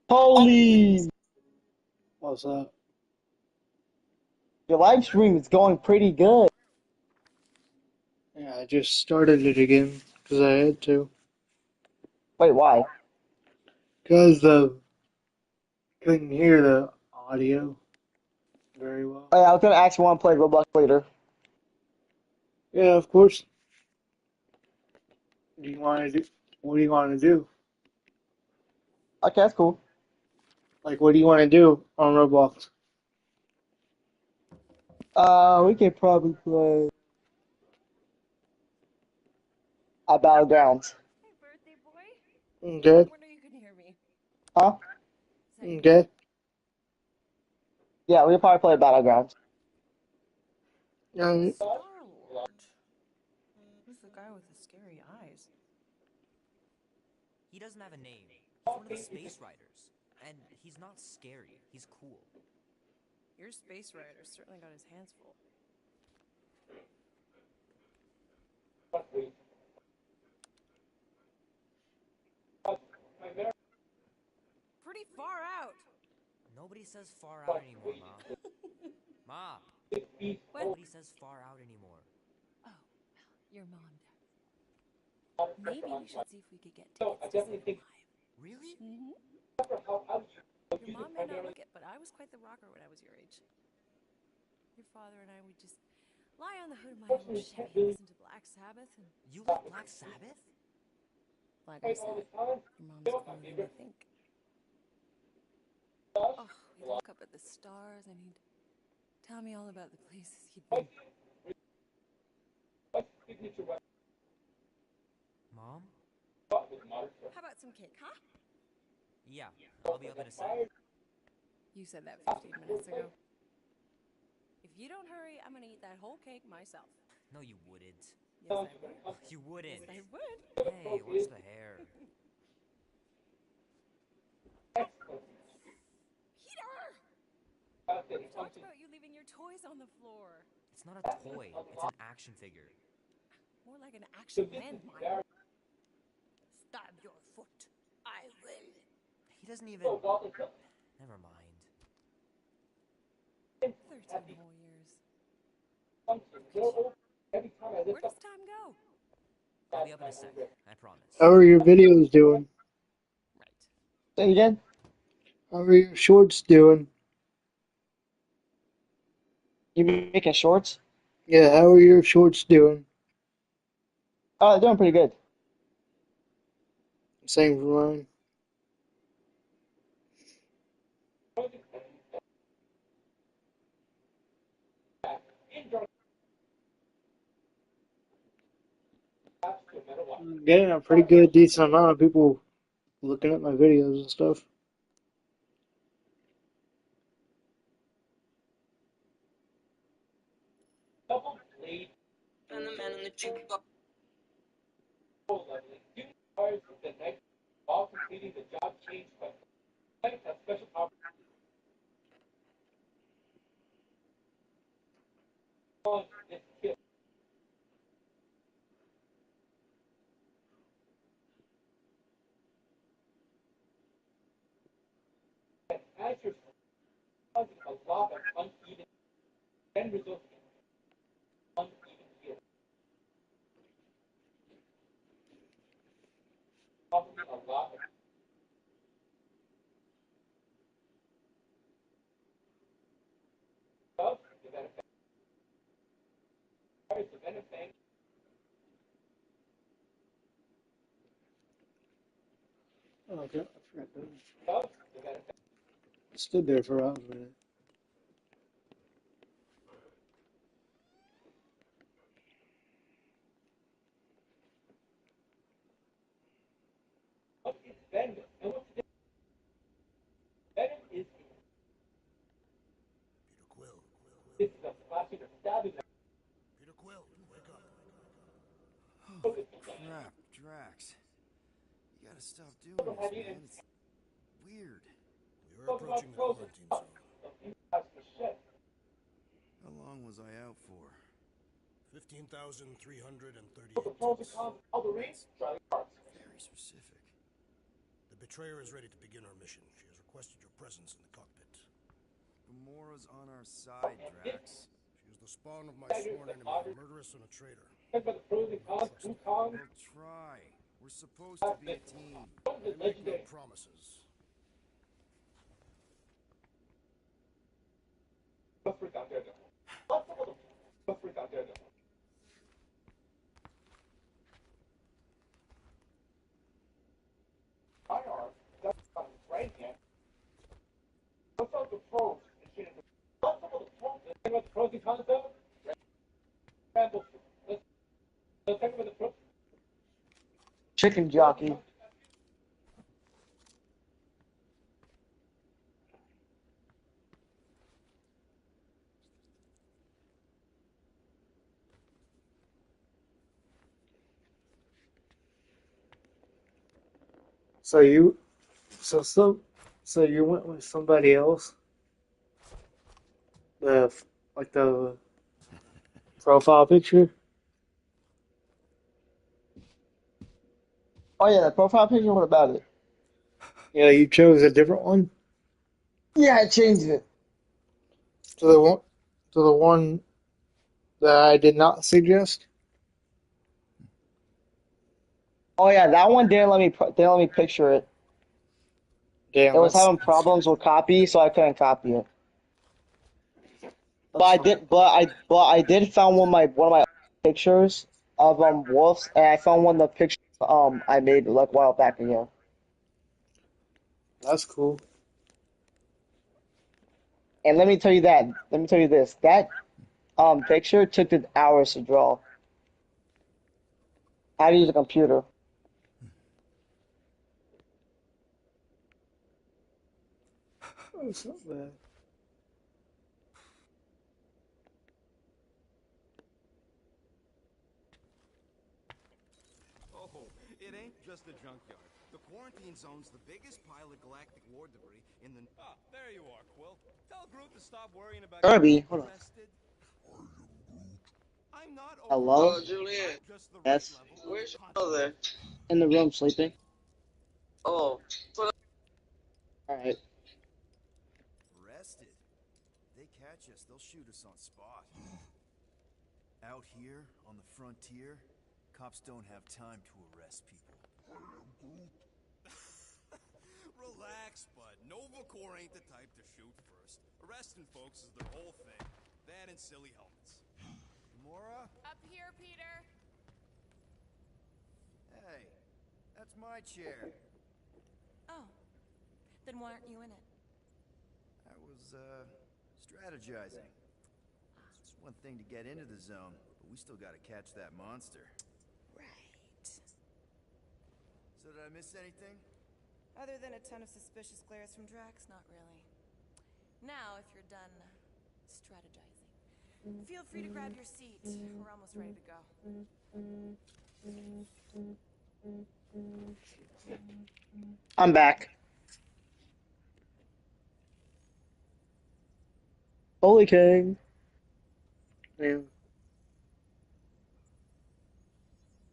Holy! What's up? Your live stream is going pretty good. Yeah, I just started it again because I had to. Wait, why? Because the couldn't hear the audio very well. Oh, yeah, I was gonna ask you want to play Roblox later. Yeah, of course. Do you want to do? What do you want to do? Okay, that's cool. Like, what do you want to do on Roblox? We could probably play Battlegrounds. Hey, birthday boy. Okay. When are you gonna hear me? Huh? Say, Okay. Yeah, we could probably play Battlegrounds. Alright. Star-Lord. Who's the guy with the scary eyes? He doesn't have a name. He's one of the Space Riders. And he's not scary. He's cool. Your space rider certainly got his hands full. Pretty far out. Nobody says far out anymore, Ma. Ma! What? Nobody says far out anymore. Oh, well, your mom does. Maybe we should see if we could get tickets to see him live. Really? Mm-hmm. Your mom may not look it, but I was quite the rocker when I was your age. Your father and I would just lie on the hood of my old Chevy and listen to Black Sabbath and, You like Black Sabbath? like I said, your mom's cooler than you think. Oh, we'd look up at the stars and he'd tell me all about the places he'd been. Mom? How about some cake, huh? Yeah, I'll be up in a sec. You said that 15 minutes ago. If you don't hurry, I'm gonna eat that whole cake myself. No, you wouldn't. Yes, I would. You wouldn't. Yes, I would. Hey, where's the hair? Peter! You talked about you leaving your toys on the floor. It's not a toy. It's an action figure. More like an action man, mine. Stab your foot. I will. He doesn't even... Never mind. 13 whole years. Where does time go? I'll be up in a sec. I promise. How are your videos doing? Right. Say it again? How are your shorts doing? You making shorts? Yeah, how are your shorts doing? Oh, they're doing pretty good. Same for mine. Getting a pretty good, decent amount of people looking at my videos and stuff. And the man in the jukebox. Oh, okay, I forgot that. Stood there for a minute. Peter Quill. Peter Quill, wake up. Oh, crap, Drax. You gotta stop doing this, man. It's weird. We are approaching the quarantine zone. How long was I out for? 15,338 ticks. Very specific. The betrayer is ready to begin her mission. She has requested your presence in the cockpit. Gamora's on our side, Drax. She is the spawn of my sworn enemy, a murderess and a traitor. We'll try. We're supposed to be a team. I make no promises. Chicken jockey. So so you went with somebody else? The profile picture? Oh yeah, the profile picture. What about it? Yeah, you chose a different one Yeah, I changed it. to the one that I did not suggest. Oh yeah, that one didn't let me picture it. Damn, It was having problems with copy, so I couldn't copy it. But I did found one of my pictures of wolves, and I found one of the pictures I made like a while back ago. That's cool. And let me tell you this, that picture took it hours to draw. I had to use a computer. That's not bad. Oh, it ain't just a junkyard. The quarantine zone's the biggest pile of galactic war debris in the... Ah, there you are, Quill. Tell Groot to stop worrying about Kirby, getting hold on. arrested. I'm not Hello? Oh, Julian, I'm just the Yes. right level where's of your brother? In the room sleeping. Oh, All right. Arrested? They catch us, they'll shoot us on spot. Out here, on the frontier, cops don't have time to arrest people. Relax, bud. Nova Corps ain't the type to shoot first. Arresting folks is their whole thing. That and silly helmets. Gamora? Up here, Peter. Hey, that's my chair. Oh, then why aren't you in it? I was, strategizing. It's one thing to get into the zone, but we still gotta catch that monster. Right. So did I miss anything? Other than a ton of suspicious glares from Drax, not really. Now, if you're done strategizing, feel free to grab your seat. We're almost ready to go. I'm back. Holy King. Yeah.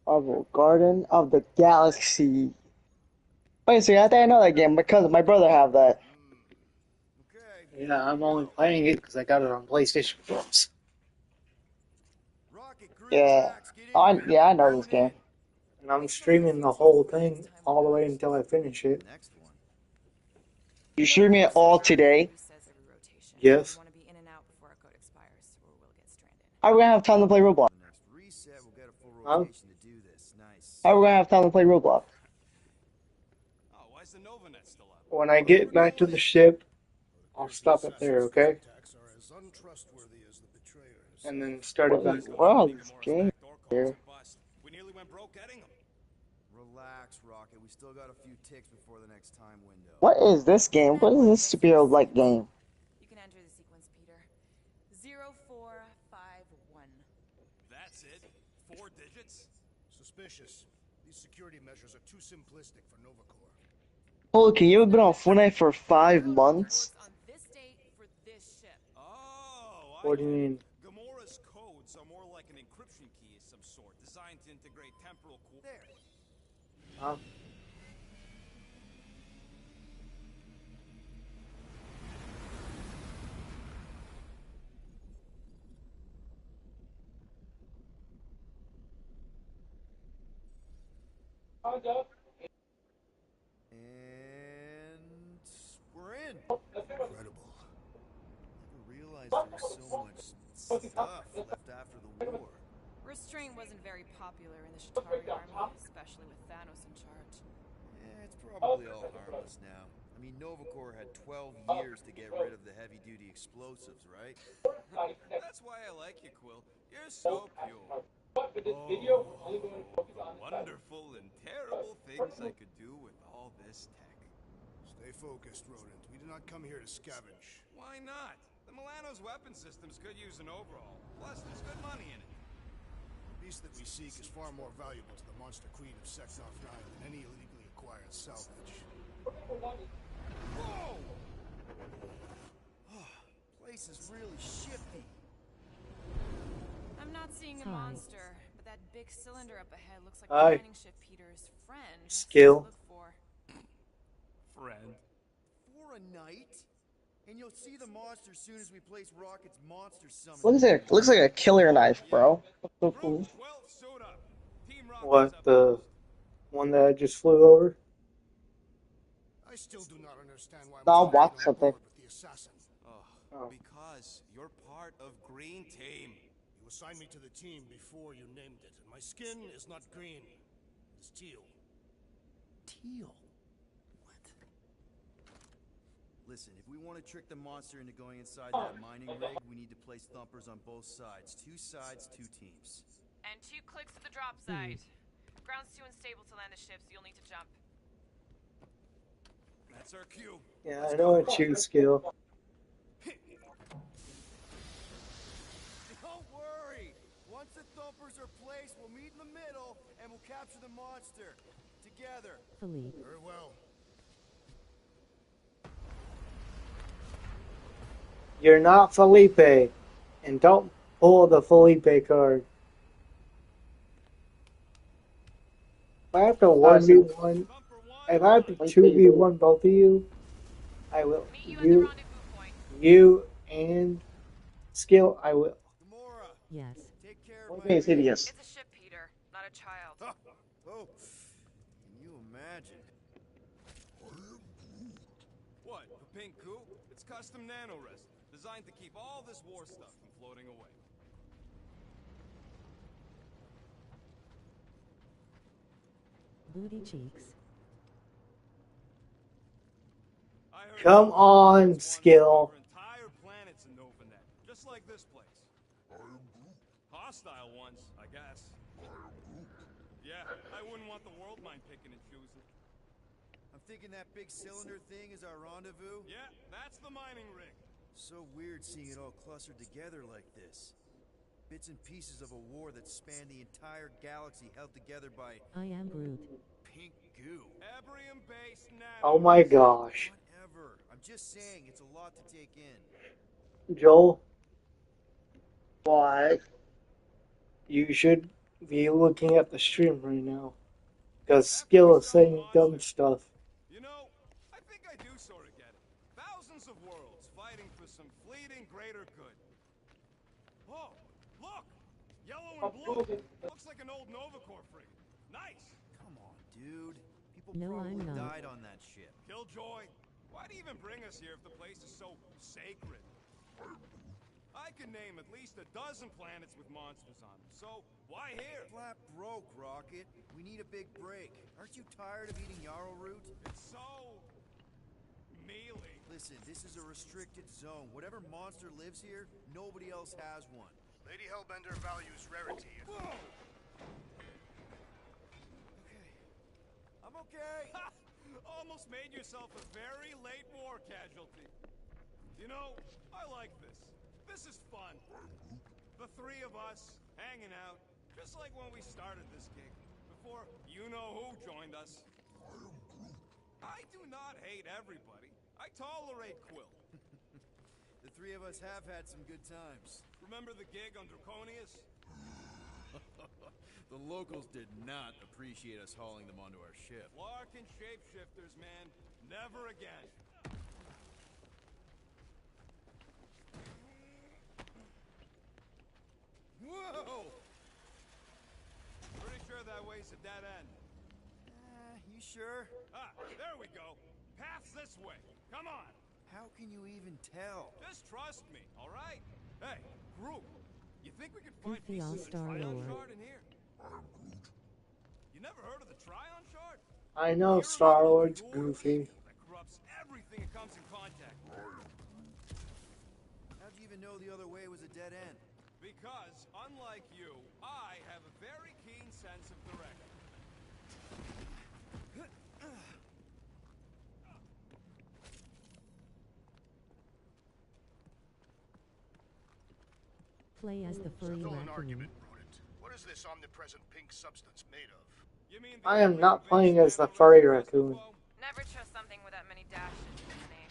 Of the Garden of the Galaxy. Wait, so I think I know that game because my brother have that. Okay. Yeah, I'm only playing it because I got it on PlayStation Plus. Rocket, Groot, Yeah. Drax, get in here. Yeah, I know this Tune in. game. And I'm streaming the whole thing all the way until I finish it. Next one. You streaming it all today? Yes. We want to be in and out before our code expires, or we'll get stranded. How are we gonna have time to play Roblox? The next reset, we'll get a full Huh? rotation to do this. Nice. How are we gonna have time to play Roblox? Oh, why's the Novanet still up? When I get back to the ship, I'll stop it there, okay? Attacks are as untrustworthy as the betrayers. And then start it back up. Wow, this Gamora's game backdoor calls here. a bust. We nearly went broke getting them. Relax, Rocket. We still got a few ticks before the next time window. What is this game? What is this superhero-like game? You can enter the sequence, Peter. 0451. That's it? 4 digits? Suspicious. These security measures are too simplistic for Nova Corps. Holy King, you have been on Fortnite for 5 months? On this date for this ship. Oh, What do you mean? Gamora's codes are more like an encryption key of some sort, designed to integrate temporal Huh? And we're in. Incredible. Never realized there was so much stuff left after the war. Restraint wasn't very popular in the Shatari army, especially with Thanos in charge. Yeah, it's probably all harmless now. I mean, Novacore had 12 years to get rid of the heavy-duty explosives, right? That's why I like you, Quill. You're so pure. Oh, the wonderful and terrible things I could do with all this tech. Stay focused, Rodent. We did not come here to scavenge. Why not? The Milano's weapon systems could use an overhaul. Plus, there's good money in it. The beast that we seek is far more valuable to the monster queen of Seknarf 9 than any illegally acquired salvage. Whoa! Place is really shifty. I'm not seeing a Sorry. monster, but that big cylinder up ahead looks like Aye. the mining ship Peter's friend. Skill. Look for. Friend. For a night? And you'll see the monster as soon as we place Rocket's monster summon. Looks like a killer knife, bro. So cool. Group 12, suit up. Team Rocket's What, up the first. one that I just flew over? I still do not understand why No, I'm watch on something. board with the assassin. Oh. Because you're part of Green Team. You assigned me to the team before you named it, and my skin is not green. It's teal. Teal? What? Listen, if we want to trick the monster into going inside that mining rig, we need to place thumpers on both sides. 2 sides, 2 teams. And 2 clicks to the drop site. Ground's too unstable to land the ship, so you'll need to jump. That's our cue. Yeah, I know it's you, Skill. Don't worry! Once the thumpers are placed, we'll meet in the middle, and we'll capture the monster. Together. Philippe. Very well. You're not Felipe. And don't pull the Felipe card. If I have to 1v1, Thumper if 1. I have to 2v1 both of you, I will. Meet you at the rendezvous point. You and Skill, I will. Gamora, Yes. take care of One my thing is hideous. It's a ship, Peter, not a child. Oh, can you imagine? What? The pink coup? It's custom nano resin, designed to keep all this war stuff from floating away. Booty cheeks. I heard Come on, Skill. over entire planets in Novanet, just like this place. Hostile ones, I guess. Yeah, I wouldn't want the world mind picking and choosing. I'm thinking that big cylinder thing is our rendezvous. Yeah, that's the mining rig. So weird seeing it all clustered together like this. Bits and pieces of a war that spanned the entire galaxy held together by I am Groot. pink goo. Ebrium-based nano. Oh my gosh. Whatever. I'm just saying, it's a lot to take in. Joel, What? you should be looking at the stream right now. Because Skill is saying dumb stuff. You know, I think I do sort of get it. Thousands of worlds fighting for some fleeting greater good. Oh, look! Yellow and blue. Looks like an old Novacore frigate. Nice! Come on, dude. People No, probably I'm not. died on that ship. Killjoy, why do you even bring us here if the place is so sacred? I can name at least a dozen planets with monsters on them, so why here? Flat broke, Rocket. We need a big break. Aren't you tired of eating yarrow root? It's so... mealy. Listen, this is a restricted zone. Whatever monster lives here, nobody else has one. Lady Hellbender values rarity. Whoa! Okay. I'm okay. Ha! Almost made yourself a very late war casualty. You know, I like this. This is fun. The 3 of us, hanging out, just like when we started this gig, before you-know-who joined us. I do not hate everybody. I tolerate Quill. The 3 of us have had some good times. Remember the gig on Draconius? The locals did not appreciate us hauling them onto our ship. Larkin shapeshifters, man. Never again. Whoa! Pretty sure that way's a dead end. You sure? Ah, there we go. Path's this way. Come on. How can you even tell? Just trust me, all right? Hey, group. You think we could find Goofy pieces of the All-Star Tryon Lord. shard in here? You never heard of the Tryon shard? I know You're Star like Lord's pure goofy. evil that corrupts everything it comes in contact with. How'd you even know the other way was a dead end? Because, unlike you, I have a very keen sense of direction. Play as the furry Settle an raccoon. argument, rodent. What is this omnipresent pink substance made of? You mean the I am only not invasive playing as the animal furry across the raccoon. globe? Never trust something with that many dashes in the name.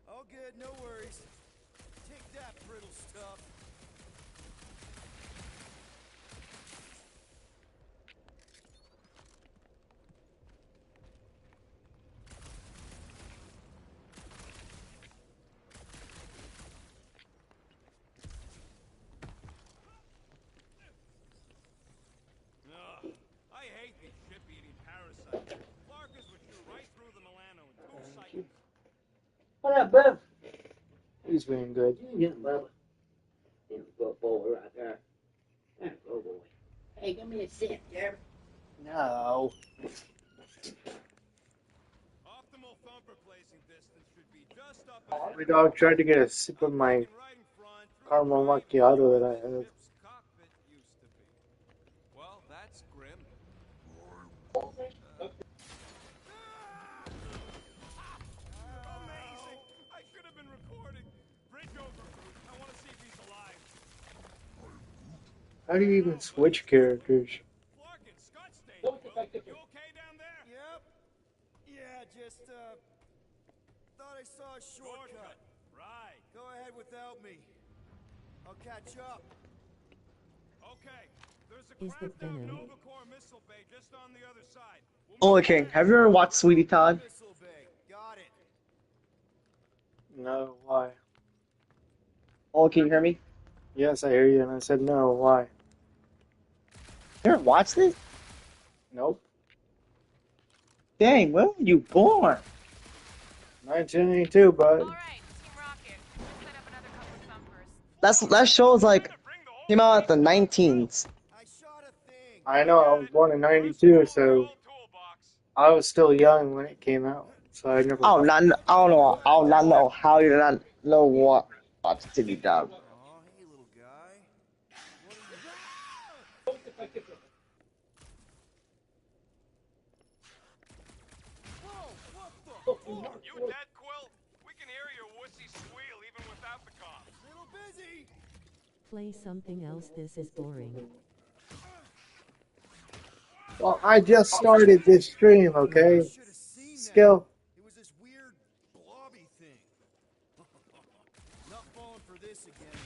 All good, no worries. Take that, brittle stuff. Ugh, I hate these ship-eating parasites. Clarkers would shoot right through the Milano in 2 seconds. What up, Bub? He's being good. Yeah, Bubba. There's a good boy right there. That's a good boy. Hey, give me a sip, Jerry. No. Optimal thumper placing distance should be just up ahead. My dog tried to get a sip of my Right in front, caramel macchiato that I have. ship's cockpit used to be. Well, that's grim. Amazing! I should have been recording. Bridge over. I want to see if he's alive. How do you even switch characters? Flarkin, Scott stayed. You okay down there? Yep. Yeah, just, thought I saw a shortcut. Right. Go ahead without me. I'll catch up. Okay. There's a Is the cracked out venom- Nova Corps missile bay just on the other side. We'll Holy meet King, there. have you ever watched Sweetie Todd? Missile bay. Got it. No, why? Oh, can you hear me? Yes, I hear you, and I said no, why? You ever watched it? Nope. Dang, when were you born? 1982, bud. All right, Team Rocket. Let's set up another couple thumpers. That show's like came out at the 19s. I shot a thing. I know, I was born in 92, so Toolbox. I was still young when it came out. So I never. I don't not know how you not know what Sweetie Todd. Aw, hey, little guy. What are you... Whoa, what the... You dead, Quill? We can hear your wussy squeal even without the comms. Little busy. Play something else. This is boring. Well, I just started this stream, okay? Should have seen that. Skill. It was this weird blobby thing. Not falling for this again.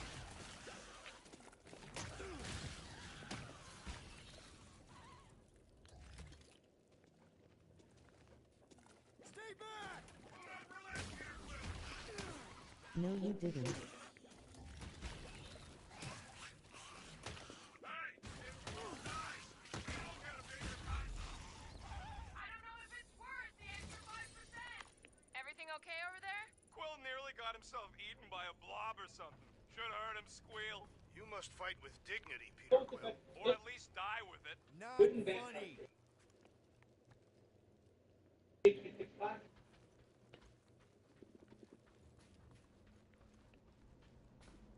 Stay back! No, you didn't. Everything okay over there? Quill nearly got himself eaten by a blob or something. Should have heard him squeal. You must fight with dignity, Peter Quill. Or at least die with it. Not funny.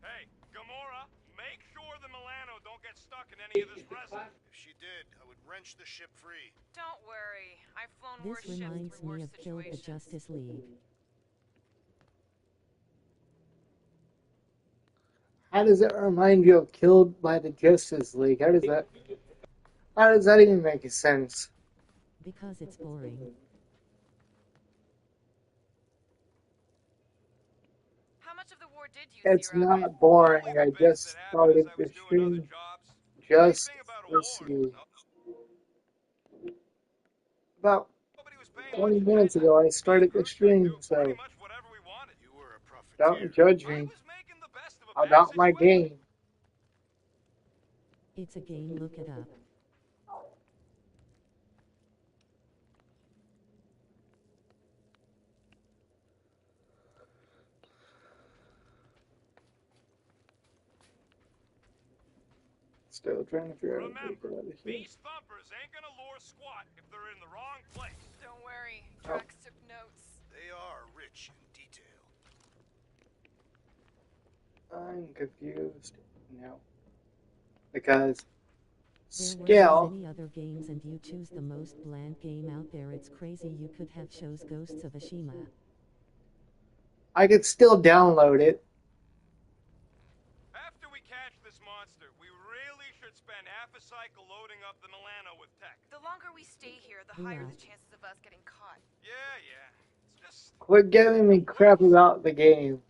Hey, Gamora, make sure the Milano don't get stuck in any of this resin. If she did, I would wrench the ship free. Don't worry. I've flown This worse ships reminds through me worse of Kill the situations. Justice League. How does it remind you of Killed by the Justice League? How does that even make sense? Because it's boring. How much of the war did you It's see, Rocket? not boring. Only I the bits just that happened started as I the was doing other stream. jobs. Just Anything about a let's war. see. No- About Nobody was paying 20 much minutes attention. ago, I started the We could stream, do so pretty much whatever we wanted. You were a don't profiteer. judge I me was making the best of a bad about my situation. game. It's a game, look it up. Still trying to figure out how to Remember, get out of here. these thumpers ain't gonna lure squat if they're in the wrong place. Don't worry, Oh. Drax took notes. They are rich in detail. I'm confused now. Because There were so skill. many other games and you choose the most bland game out there. It's crazy. You could have chose Ghosts of Tsushima. I could still download it. After we catch this monster, we really should spend half a cycle loading up the Milano with tech. The longer we stay here, the Yeah. higher the chances of us getting caught. Yeah. It's just... Quit giving me crap about the game.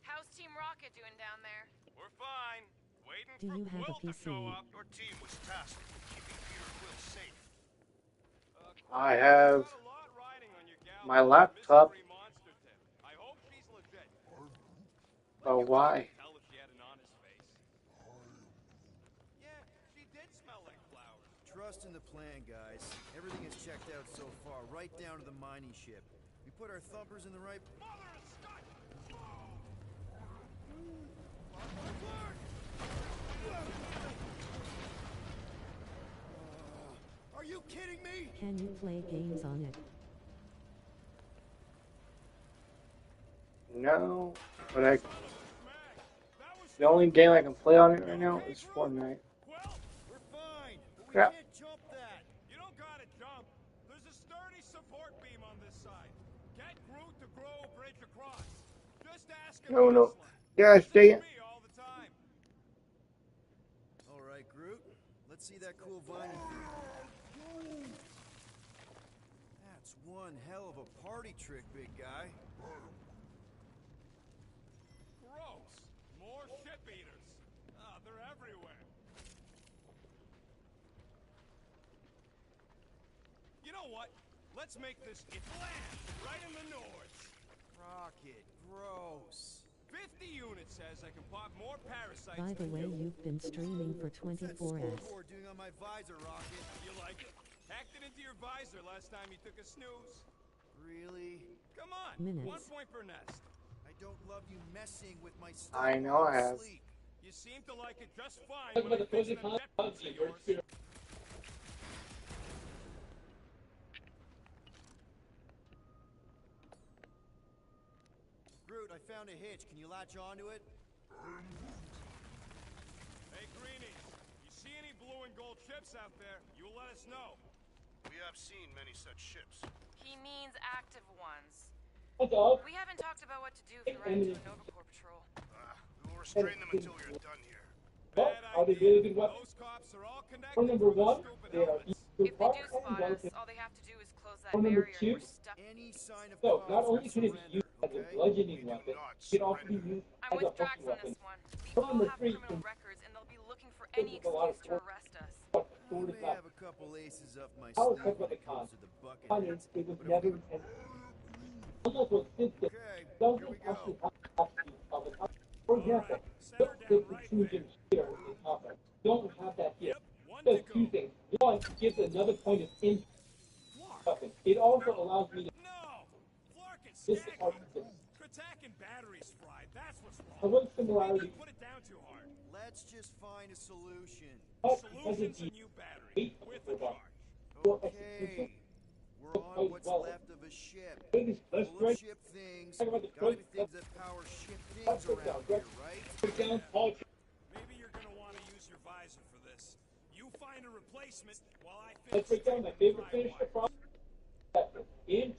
How's Team Rocket doing down there? We're fine. Waiting Do for you have a Quill to PC? show up. Your team was tasked with keeping Peter Quill safe. I have Got a lot riding on your gal my laptop. mystery monster tip. I hope she's legit. Oh, why? Tell if she had an honest face. Yeah, she did smell like flowers. Trust in the plan, guys. Everything is checked out so far, right down to the mining ship. We put our thumpers in the right... Mother of Scott! Are you kidding me? Can you play games on it? No, but the only game I can play on it right now is Fortnite. Well, We're fine, but we Crap. can't jump that. you don't gotta jump. There's a sturdy support beam on this side. Get Groot to grow a bridge across. Just ask him. No, no. nicely. Gosh, This dang is it. me all the time. All right, Groot. Let's see that cool vine. That's one hell of a party trick, big guy. Gross. More ship eaters. They're everywhere. You know what? Let's make this land right in the north. Rocket, gross. 50 units says I can pop more parasites By the than way, you. you've been streaming for What's that 24s. scoreboard doing on my visor, Rocket? You like it? Hacked it into your visor last time you took a snooze. Really? Come on. Minutes. 1 point per nest. I don't love you messing with my stuff. I know I have. Sleep. You seem to like it just fine when I fix them jet boots of yours. Groot, I found a hitch. Can you latch onto it? Hey, Greenies. You see any blue and gold ships out there, you let us know. We have seen many such ships. He means active ones. What's up? We haven't talked about what to do if we run into a Nova Corps patrol. We will restrain them until we are done here. Bad Are they idea. really good weapons? Those cops are all connected For number through the one, stupid they are helmets. If they do spot us, all they have to do is close that For number barrier two, and we're stuck. Any sign of So, cause not for only can it be used as a surrender, okay? bludgeoning We do weapon, not it can also be surrender. used I'm as a with Drax hunting on weapon. this one. We For all number have three, criminal can- records and they'll be looking for This any is a lot excuse of to arrest us. But I sword may is not. have a couple aces up my I was sleeve talking when about the it comes cons. to the bucket Finance, heads. it was But if never we- an almost was instant. Okay, Doesn't here we actually go. have to of it. For example, Center don't down take right intrusion here in combat. Don't have that here. Yep, one Does to two go. things. One, gives another point of interest. Weapon. It also allows me to No! Flark and this Skaggy. department. Kratak and batteries fried. That's what's I wrong. want Maybe similarity, you put it down too hard. Let's just find a solution. but because Solution's it's a the new battery weight of with the a robot. charge. Your execution. Okay, we're on what's left of a ship. Ladies, let's Full of break ship things. Talk about the Gotta be first- things that power ship things let's break around down. here, right? Break down all. Maybe you're gonna want to use your visor for this. You find a replacement while I fix Let's break down my favorite finish the problem. In.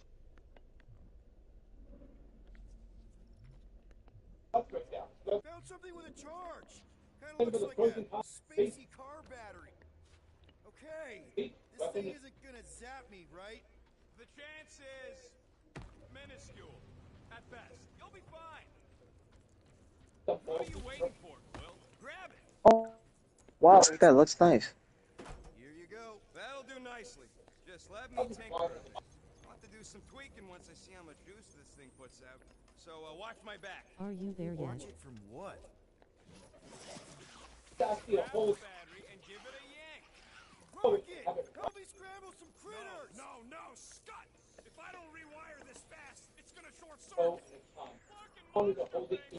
Let's break down. So, Found something with a charge. Kind Think of of looks the like pros a and cons. spacey car battery. Okay, Eight, this thing weapon- isn't gonna zap me, right? The chance is minuscule at best. You'll be fine. the What are you waiting for, Quill? Wow, that looks nice. Here you go. That'll do nicely. Just let me tinker with it. I'll have to do some tweaking once I see how much juice this thing puts out. So watch my back. Are you there Watch yet? it from what? Grab the battery and give it a yank. Rocket! Help me scramble some critters! No, Scott! If I don't rewire this fast, it's gonna short circuit. Fucking monster things!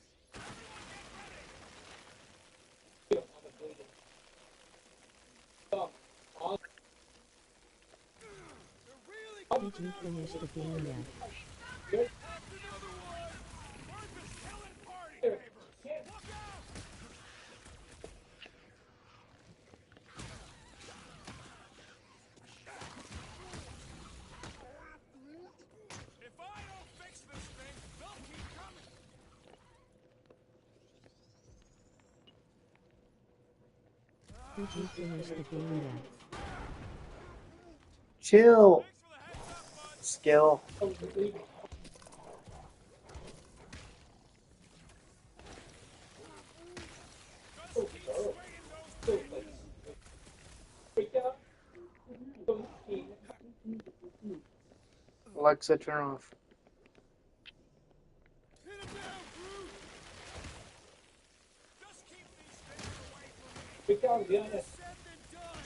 Did you finish the game yet? Another one! Earth is killing party favors! Look out! If I don't fix this thing, they'll keep coming! Did you finish the game yet? Chill. Thanks for the heads up, bud! Skill. Just keep swinging those babies! Alexa, turn off. Hit him down, Groot! Just keep these things away from me! It's said and done!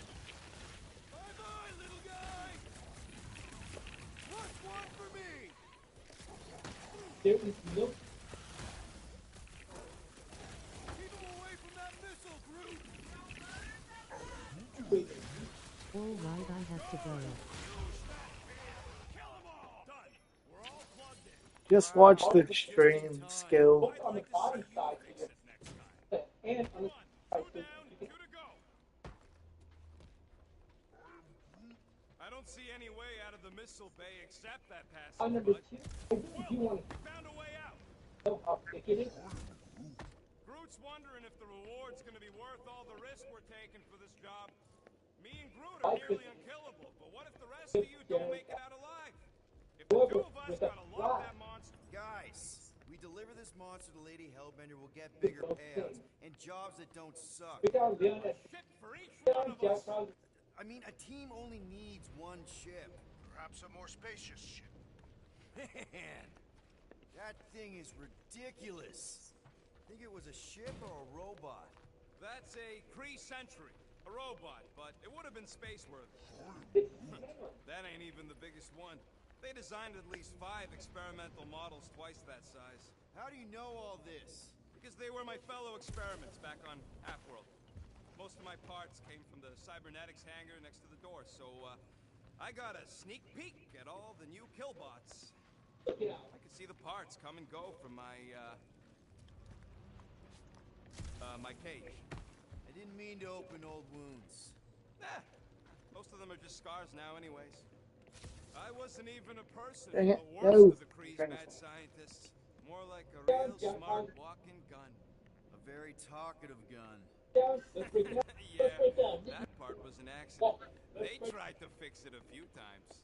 Bye-bye, little guy! What's one for me? Keep him away from that missile, Groot! Alright, I have to go. Kill 'em all! Done! We're all plugged in. Just watch the stream. Skill. I'd like to see you fix it next time. Come on, 2 down, 2 to go. I don't see any way out of the missile bay except that passage. Well, found a way out. Groot's wondering if the reward's gonna be worth all the risk we're taking for this job. Me and Groot are nearly unkillable, but what if the rest of you don't make it out alive? If the two of us gotta love that monster. Guys, we deliver this monster to Lady Hellbender, we'll get bigger payouts and jobs that don't suck. Shit for each one of us. I mean, a team only needs one ship. Perhaps a more spacious ship. Man, that thing is ridiculous. Think it was a ship or a robot? That's a Kree Sentry, a robot, but it would have been space-worthy. That ain't even the biggest one. They designed at least 5 experimental models twice that size. How do you know all this? Because they were my fellow experiments back on Half-World. Most of my parts came from the cybernetics hangar next to the door, so I got a sneak peek at all the new killbots. I could see the parts come and go from my cage. I didn't mean to open old wounds. Nah, most of them are just scars now anyways. I wasn't even a person, Dang it. the worst of the Kree's Trying to- mad scientists. More like a real smart walking gun. A very talkative gun. Yeah, that part was an accident. They tried to fix it a few times.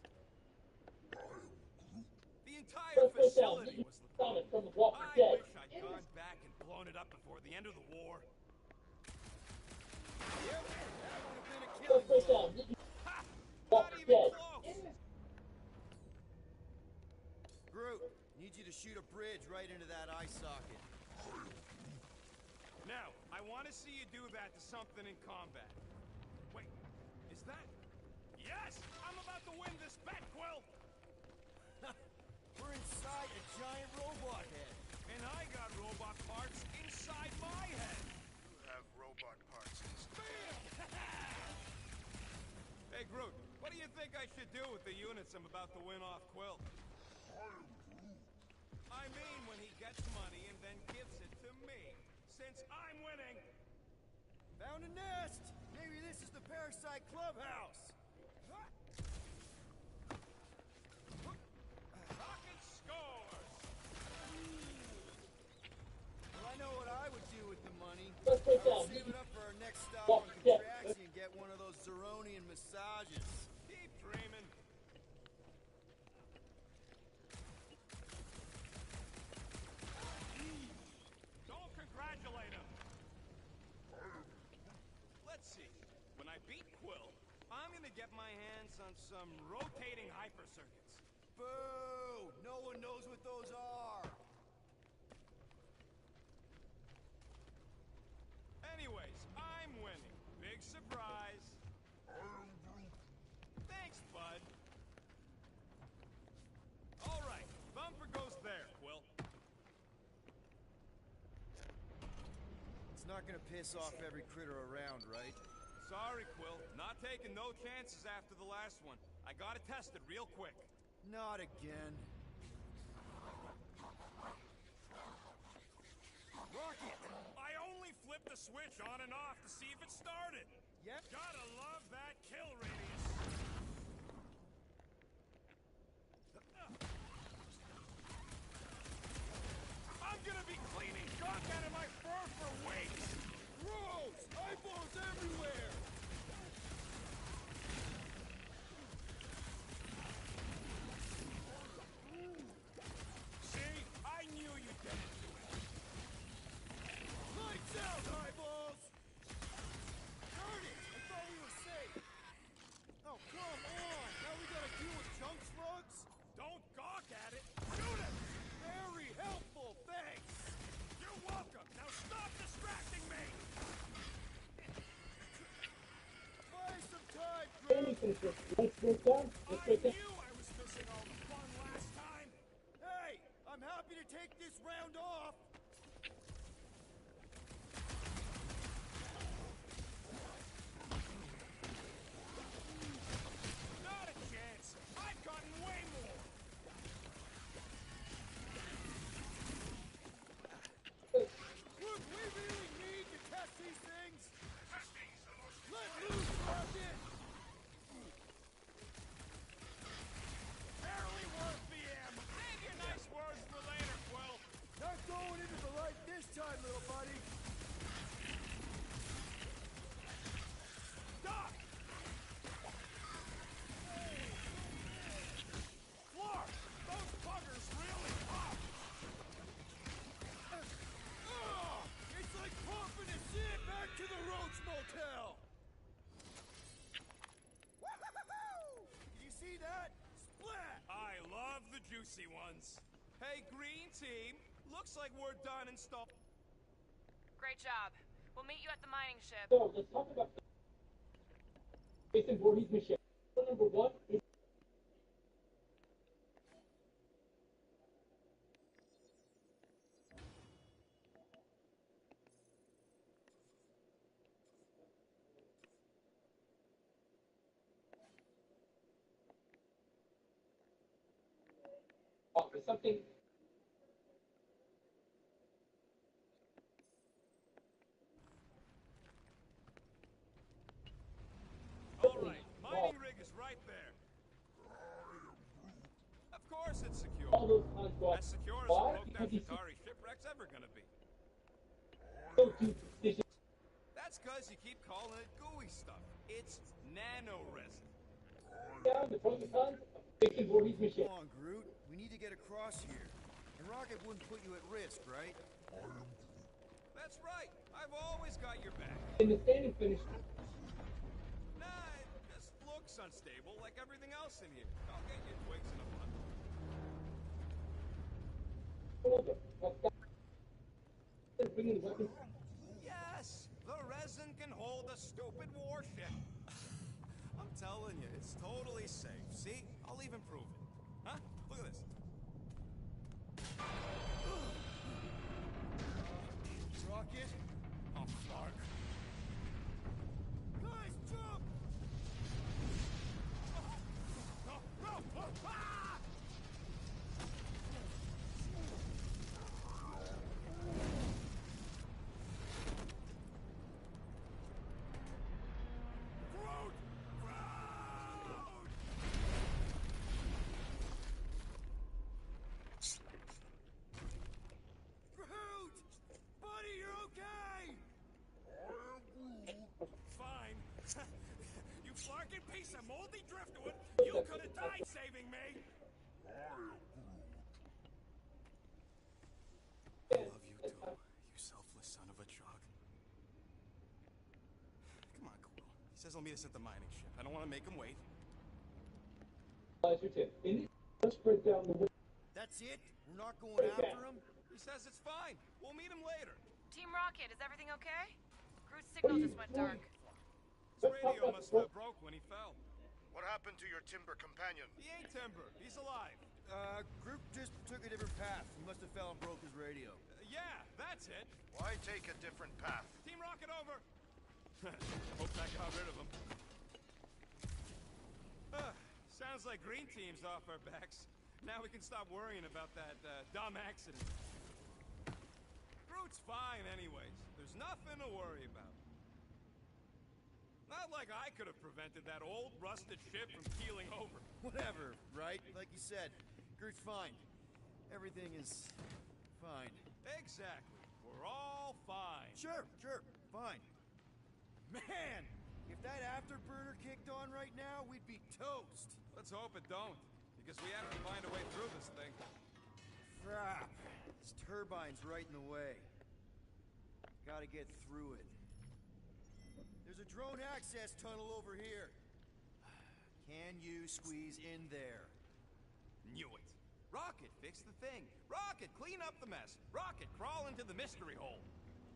The entire facility was the problem. I wish I'd gone back and blown it up before the end of the war. Yep, that would have been a killing blow. Ha! Not even close! Groot, need you to shoot a bridge right into that eye socket. Now, I want to see you do that to something in combat. Wait, is that... Yes! I'm about to win this bet, Quill! We're inside a giant robot head. And I got robot parts inside my head! You have robot parts. Hey, Groot, what do you think I should do with the units I'm about to win off Quill? I mean when he gets money and then gives it to me, since I'm winning. Found a nest! Maybe this is the Parasite Clubhouse! Rocket scores! Well, I know what I would do with the money. I would save it up for our next stop on Contraxi and get one of those Zeronian massages. Keep dreaming. Don't congratulate him. Let's to get my hands on some rotating hyper circuits. Boo! No one knows what those are! Anyways, I'm winning. Big surprise. Thanks, bud. All right, bumper goes there, Quill. It's not gonna piss off every critter around, right? Sorry, Quill. Not taking no chances after the last one. I gotta test it real quick. Not again. Rocket! I only flipped the switch on and off to see if it started. Yep. Gotta love that kill radius. I'm gonna be cleaning gunk out of my fur for weeks. Gross! Eyeballs everywhere! See? I knew you didn't do it. Lights out, eyeballs! Darn it! I thought we were safe! Oh, come on! Now we gotta deal with chunk slugs? Don't gawk at it. Shoot it! Very helpful, thanks! You're welcome. Now stop distracting me. Buy some time, Danny Groot! finished it. Let's get done. Let's I get done. knew I was missing all the fun last time. Hey! I'm happy to take this round off! Not a chance. I've gotten way more. Look, we really need to test these things! Let loose, Rocket! Barely worth the M. Save your nice words for later, Quill. Not going into the light this time, little buddy! Doc! Clark, those buggers really pop. Ugh! It's like pumping a shit back to the Roach Motel! Woo-hoo-hoo-hoo! You see that? Splat! I love the juicy ones. Hey, green team. Looks like we're done install. Great job. We'll meet you at the mining ship. So let's talk about Jason Voorhees' mission. Number one is something. All right, mining rig is right there. Of course it's secure. All those contracts. As secure as Why? a broke down Because he's Qatari shipwreck's ever gonna be. so too suspicious. That's cause you keep calling it gooey stuff. It's nano resin. Down the pros and cons of Jason Voorhees' mission. Come on, Groot. We need to get across here. And Rocket wouldn't put you at risk, right? That's right. I've always got your back. In the standing finish, Nah, it just looks unstable like everything else in here. I'll get your twigs in a month. bringing weapons. Yes, the resin can hold a stupid warship. I'm telling you, it's totally safe. See? I'll even prove it. Huh? Look at this. Rocket? Oh, Clark. Guys, jump! No, no! Ah! Groot! Groot! Groot! Buddy, you're okay! Fine. You flarkin' piece of moldy driftwood, you could have died saving me. I love you too, you selfless son of a truck. Come on, Quill. Says he'll meet us at the mining ship. I don't want to make him wait. That's it? We're not going after him? He says it's fine. We'll meet him later. Team Rocket, is everything okay? Groot's signal just went dark. His radio must have broke when he fell. What happened to your Timber companion? He ain't Timber. He's alive. Groot just took a different path. He must have fell and broke his radio. Yeah, that's it. Why take a different path? Team Rocket over. Hope that got rid of him. Sounds like Green Team's off our backs. Now we can stop worrying about that dumb accident. Groot's fine anyways. There's nothing to worry about. Not like I could have prevented that old rusted ship from keeling over. Whatever, right? Like you said, Groot's fine. Everything is fine. Exactly. We're all fine. Sure, fine. Man, if that afterburner kicked on right now, we'd be toast. Let's hope it don't, because we have to find a way through this thing. Crap. This turbine's right in the way. Gotta get through it. There's a drone access tunnel over here. Can you squeeze in there? Knew it. Rocket, fix the thing. Rocket, clean up the mess. Rocket, crawl into the mystery hole.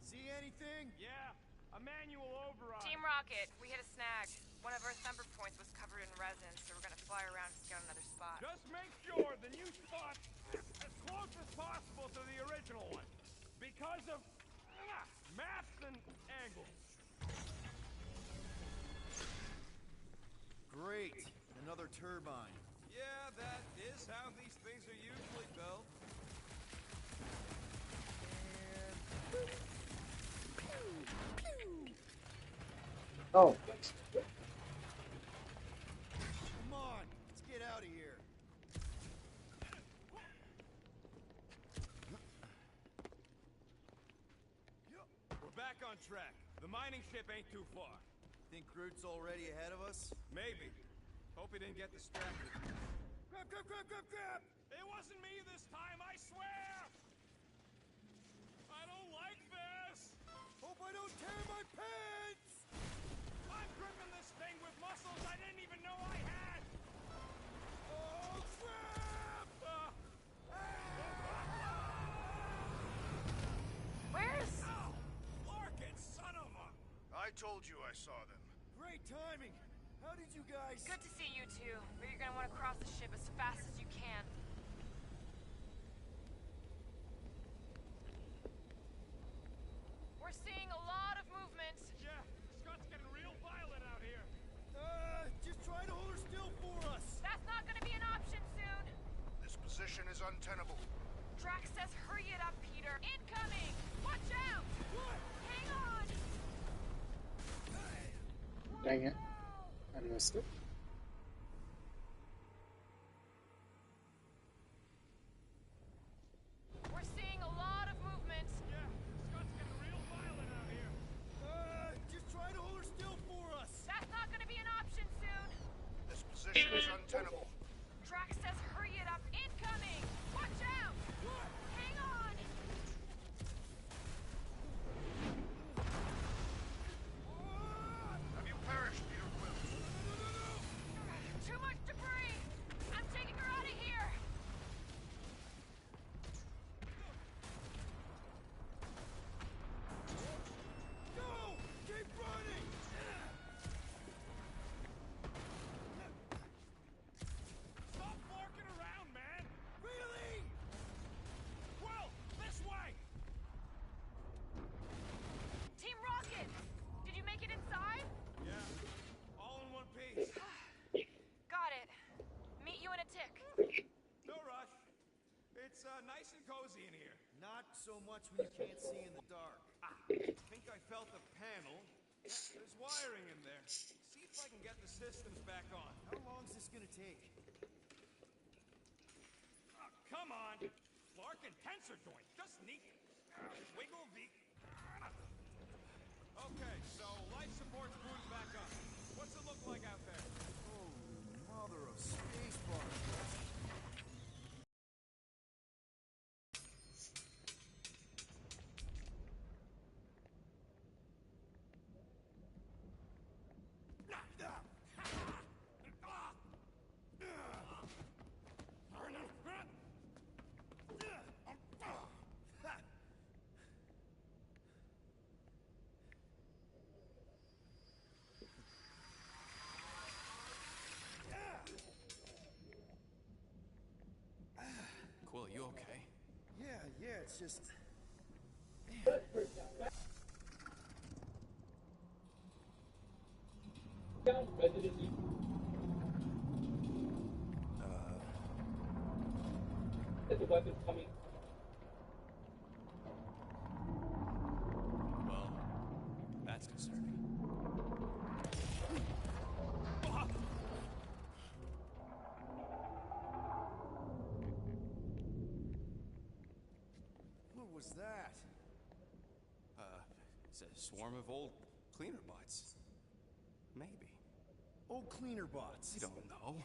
See anything? Yeah, a manual override. Team Rocket, we hit a snag. One of our thumper points was covered in resin, so we're gonna fly around to scout another spot. Just make sure the new spot as close as possible to the original one. Because of maths and angles. Great. Another turbine. Yeah, that is how these things are usually built. Oh. Come on, let's get out of here. We're back on track. The mining ship ain't too far. Think Groot's already ahead of us? Maybe. Hope he didn't get distracted. Grab! It wasn't me this time, I swear! I don't like this! Hope I don't tear my pants! I'm gripping this thing with muscles I didn't even know I had! Oh, crap! Where's... Oh, Larkin, son of a... I told you I saw them. Great timing! How did you guys... Good to see you two, but you're gonna want to cross the ship as fast as you can. We're seeing a lot of movement. Yeah, Scott's getting real violent out here. Just try to hold her still for us! That's not gonna be an option soon. This position is untenable. Drax says hurry it up, Peter. Incoming! Watch out! What? Hang on! Dang it. I missed it. We're seeing a lot of movement. Yeah, Scott's getting real violent out here. Just try to hold her still for us! That's not gonna be an option soon. This position is untenable. Drax says hurry it up. Incoming! Watch out! What? Hang on! Have you perished, Peter Quill? Too much debris! I'm taking her out of here! Go! Keep running! Stop forking around, man! Really? Quill, this way! Team Rocket! Did you make it inside? Yeah, all in one piece. Got it. Meet you in a tick. No rush. It's nice and cozy in here. Not so much when you can't see in the dark. I think I felt a panel. There's wiring in there. See if I can get the systems back on. How long's this gonna take? Oh, come on! Larkin tensor joint. Just neat. Wiggle the... Okay, so life support's booted back up. What's it look like out there? Oh, mother of space bars. okay? Yeah, it's just... Well, that's concerning. What was that? It's a swarm of old cleaner bots. Maybe. Old cleaner bots. You don't know.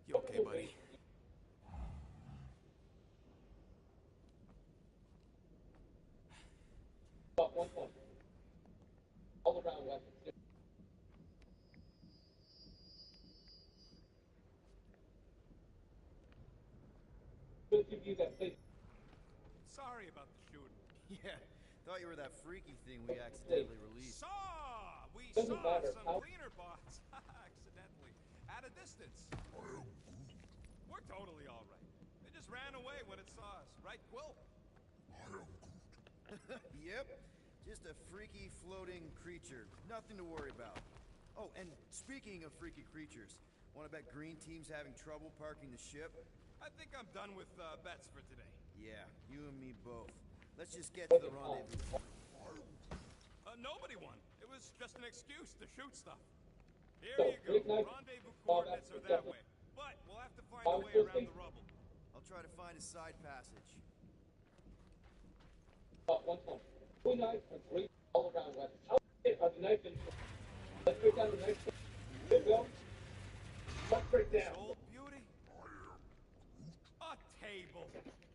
You okay, buddy? Sorry about the shooting. Yeah, thought you were that freaky thing we accidentally released. We saw some cleaner bots accidentally at a distance. We're totally all right. They just ran away when it saw us, right, Quill? Yep, just a freaky floating creature. Nothing to worry about. Oh, and speaking of freaky creatures, wanna bet Green Team's having trouble parking the ship? I think I'm done with bets for today. Yeah, you and me both. Let's just get to the rendezvous point. Nobody won. It was just an excuse to shoot stuff. Here you go. Rendezvous coordinates are that way. But we'll have to find a way around the rubble. I'll try to find a side passage. Old beauty? A table.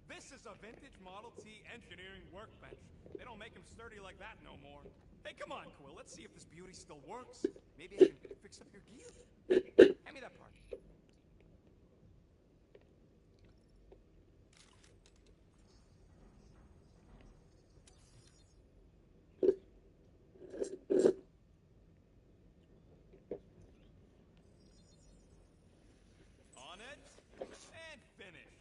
This is a vintage Model T engineering workbench. They don't make them sturdy like that no more. Hey, come on, Quill. Let's see if this beauty still works. Maybe I can fix up your gear. Hand me that part. On it, and finish.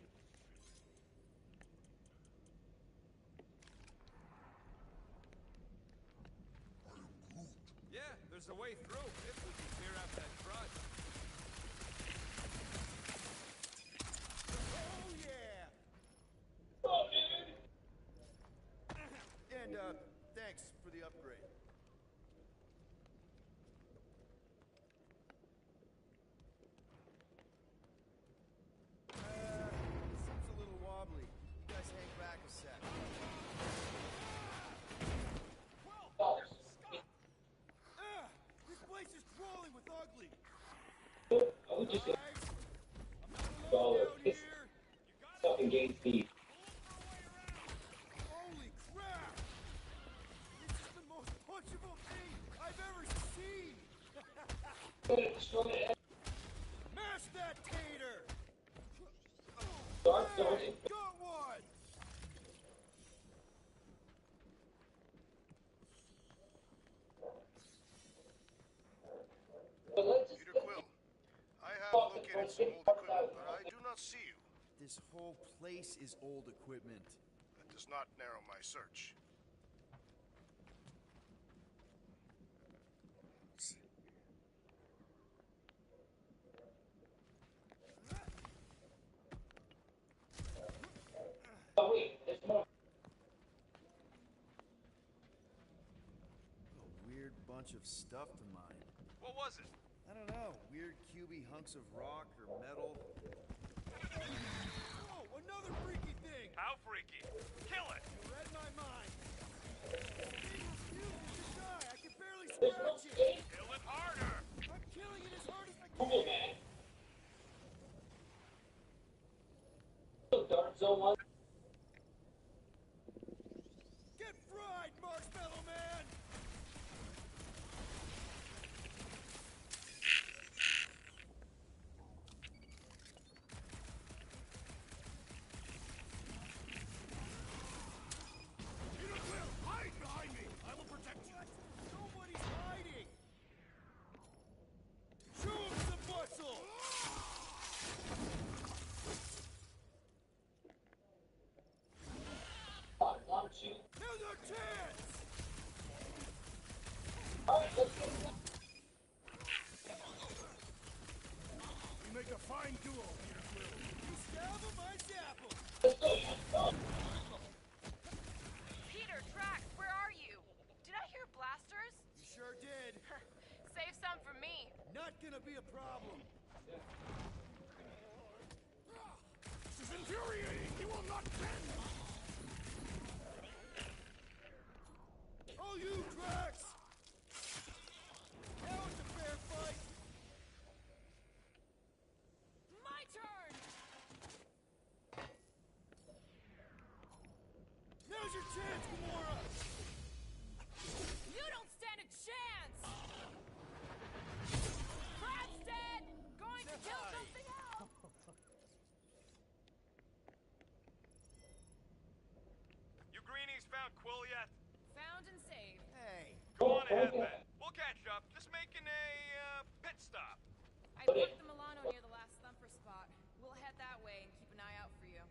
Yeah, there's a way through if we can clear out that crud. Oh, yeah! And, thanks for the upgrade. Seems a little wobbly. You guys hang back a sec. This place is crawling with ugly. Guys, I'm not alone down here. Fucking game speed. Holy crap! This is the most punchable thing I've ever seen! Mash that tater! Hey, got one! Peter Quill, I have located some old equipment, but I do not see you. This whole place is old equipment. That does not narrow my search. Oh wait, there's more. A weird bunch of stuff to mine. What was it? I don't know. Weird cubey hunks of rock or metal. Oh, another freaky thing! How freaky? Kill it! You read my mind. It refuses to die. I can barely scratch it. Kill it harder! I'm killing it as hard as I Cool, can. man. Dark Zone 1. chance! We make a fine duo, Peter Quill. You stab him, I zap him! Peter, Drax, where are you? Did I hear blasters? You sure did. Save some for me. Not gonna be a problem. This is infuriating! He will not bend! Oh, you, Drax! Now it's a fair fight! My turn! Now's your chance, Gamora! You don't stand a chance! Crab's dead! Going to kill something else! You greenies found Quill yet? Found and saved. Hey, Go on ahead, then. We'll catch up. Just making a pit stop. I parked the Milano near the last thumper spot. We'll head that way and keep an eye out for you.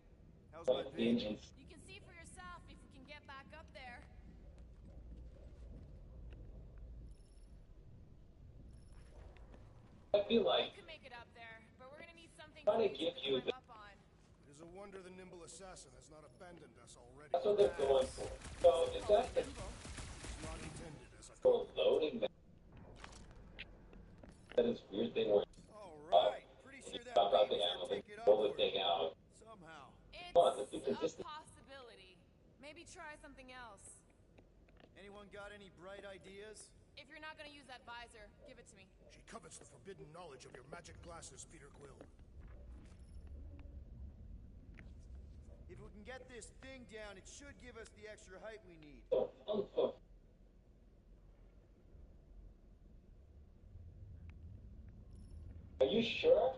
how's my vision? You can see for yourself if we can get back up there. I feel like We can make it up there, but we're gonna need something trying to to give you climb up on. It is a wonder the nimble assassin has not abandoned us already. that's what they're going for. So is that the It's not intended as a full loading? That is weird thing where Alright, pretty sure that stop out the means ammo, they'll then take it pull the upward. thing out. Somehow. Fun, It's because this- a possibility. Maybe try something else. Anyone got any bright ideas? If you're not gonna use that visor, give it to me. She covets the forbidden knowledge of your magic glasses, Peter Quill. If we can get this thing down, it should give us the extra height we need. Are you sure?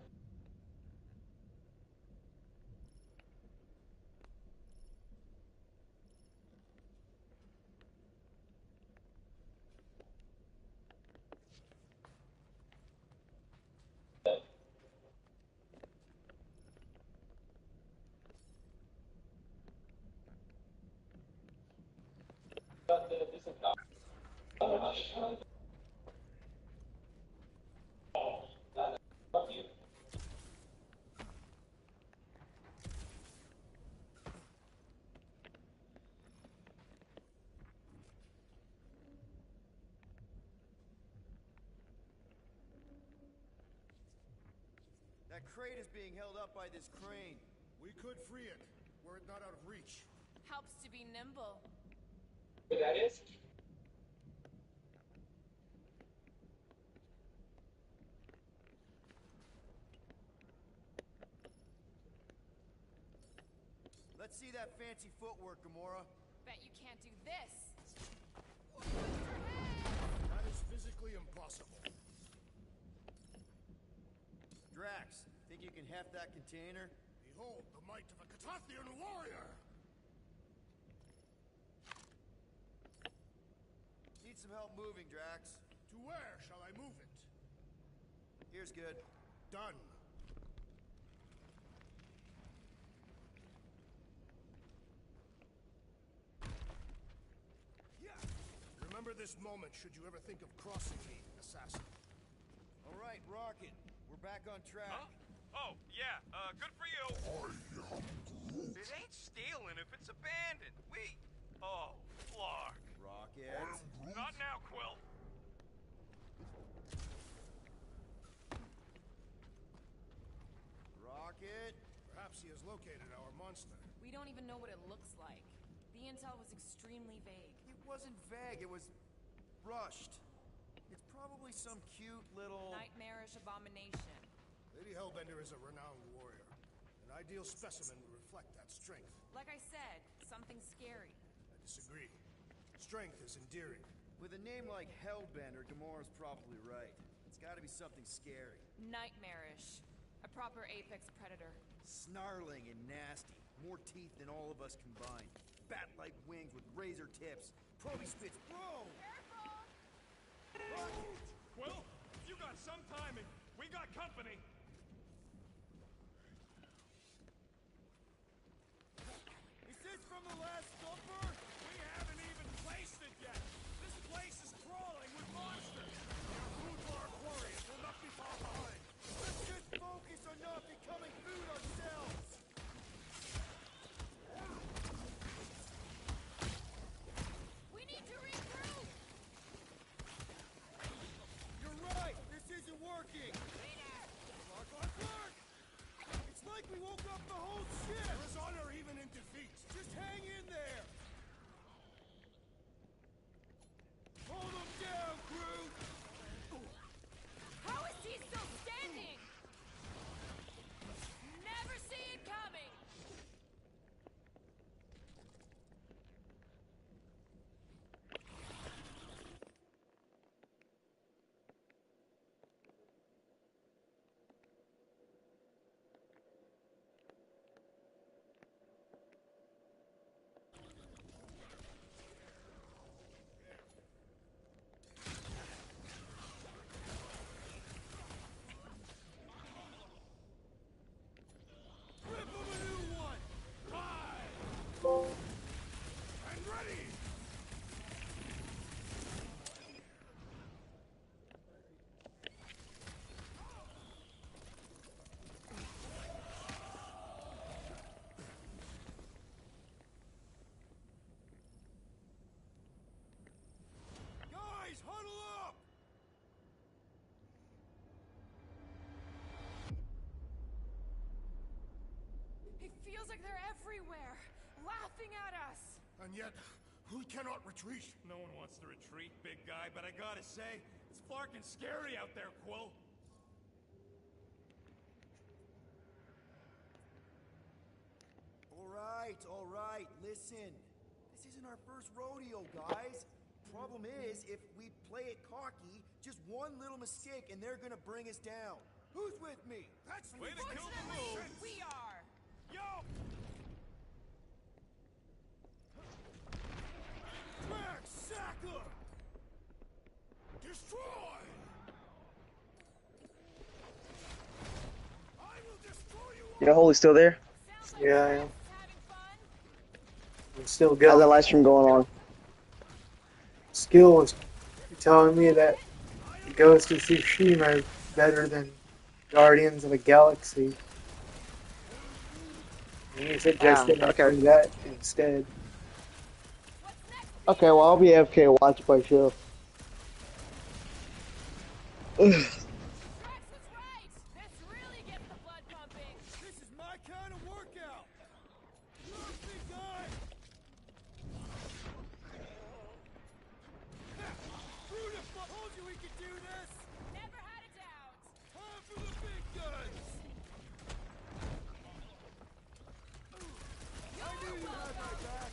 That crate is being held up by this crane. We could free it, were it not out of reach. Helps to be nimble. What that is? Let's see that fancy footwork, Gamora. Bet you can't do this. That is physically impossible. Drax, think you can heft that container? Behold the might of a Catathian warrior! Need some help moving, Drax. To where shall I move it? Here's good. Done. Remember this moment should you ever think of crossing me, assassin. All right, Rocket. We're back on track. Huh? Oh, yeah, good for you. It ain't stealing if it's abandoned. Oh, Flark. Rocket. Not now, Quill. Rocket. Perhaps he has located our monster. We don't even know what it looks like. The intel was extremely vague. It wasn't vague, it was rushed. It's probably some cute little... Nightmarish abomination. Lady Hellbender is a renowned warrior. An ideal specimen would reflect that strength. Like I said, something scary. I disagree. Strength is endearing. With a name like Hellbender, Gamora's probably right. It's gotta be something scary. Nightmarish. A proper apex predator. Snarling and nasty. More teeth than all of us combined. Bat-like wings with razor tips. Probably spits. Bro! Quill, you got some timing. We got company. Is this from the last thumper? We haven't even And yet, we cannot retreat. No one wants to retreat, big guy, but I gotta say, it's fucking scary out there, Quill. All right, listen. This isn't our first rodeo, guys. Problem is, if we play it cocky, just one little mistake and they're gonna bring us down. Who's with me? That's Way to kill the mood. We are. Yo! Smack, sack 'em! Destroy! I will destroy you all! Yeah, Holy still there? Yeah, I am. Having fun? I'm still How's that going. live stream going on? Skill was telling me that Ghost of Tsushima is better than Guardians of the Galaxy. And he suggested I okay. do that instead. Okay, well, I'll be AFK to watch my show. Rex was right. This really gets the blood pumping. This is my kind of workout. You're a big guy. Brutus, I told you we could do this. Never had a doubt. Time for the big guns. I knew you had my back.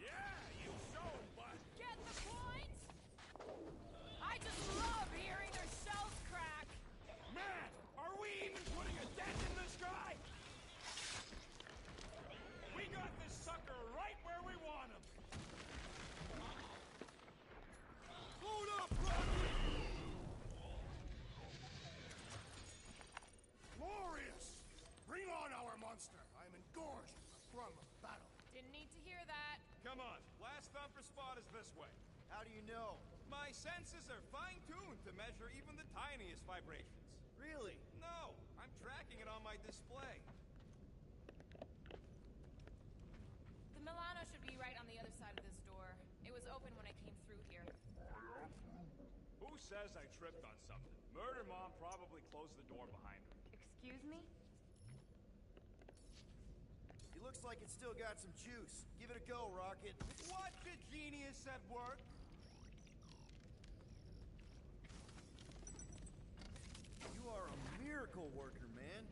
Yeah, you show 'em, bud. Get the point? I just love hearing their shells crack. Man, are we even putting a dent in this guy? We got this sucker right where we want him. Hold up, Rocky. Glorious! Bring on our monster. I am engorged from battle. Didn't need to hear that. Come on, last thumper spot is this way. How do you know? My senses are fine-tuned to measure even the tiniest vibrations. Really? No, I'm tracking it on my display. The Milano should be right on the other side of this door. It was open when I came through here. Who says I tripped on something? Murder Mom probably closed the door behind her. Excuse me? It looks like it's still got some juice. Give it a go, Rocket. What the genius at work? You are a miracle worker, man.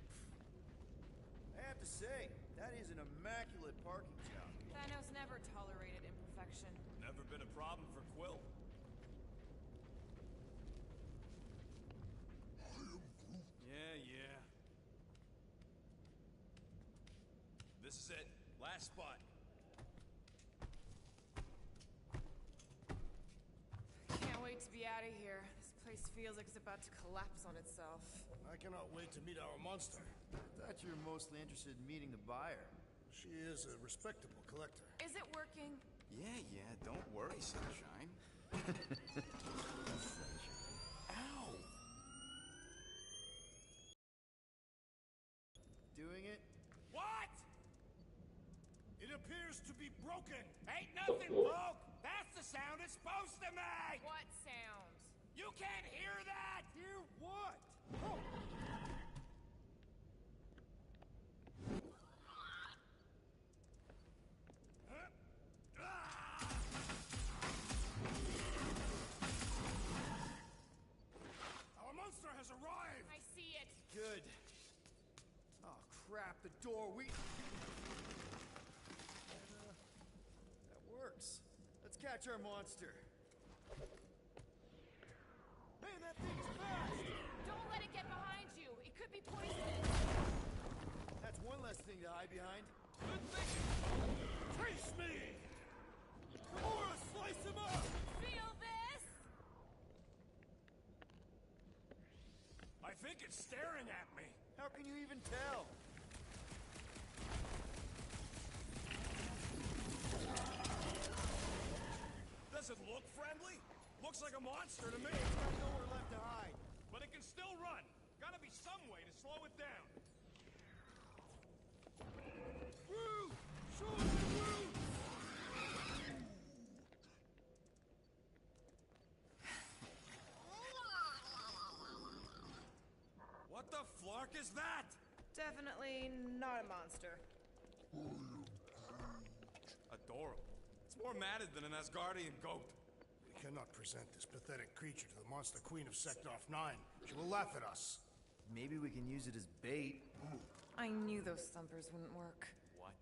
I have to say, that is an immaculate parking job. Thanos never tolerated imperfection. Never been a problem for Quill. Yeah. This is it. Last spot. Can't wait to be out of here. This place feels like it's about to collapse on itself. I cannot wait to meet our monster. I thought you were mostly interested in meeting the buyer. She is a respectable collector. Is it working? Yeah, don't worry, Sunshine. Ow! Doing it? What? It appears to be broken. Ain't nothing broke. That's the sound it's supposed to make. What sound? You can't hear that. Hear what? Our monster has arrived. I see it. Good. Oh, crap, the door. That works. Let's catch our monster. Man, that thing's fast! Don't let it get behind you. It could be poisonous. That's one less thing to hide behind. Good thinking. Trace me! Gamora, slice him up! Feel this? I think it's staring at me. How can you even tell? Does it look friendly? Looks like a monster to me. It's got nowhere left to hide. But it can still run. Gotta be some way to slow it down. Groot! Show us the Groot! dark is that? Definitely not a monster. Adorable. It's more matted than an Asgardian goat. We cannot present this pathetic creature to the Monster Queen of Sector 9. She will laugh at us. Maybe we can use it as bait. I knew those thumpers wouldn't work. What?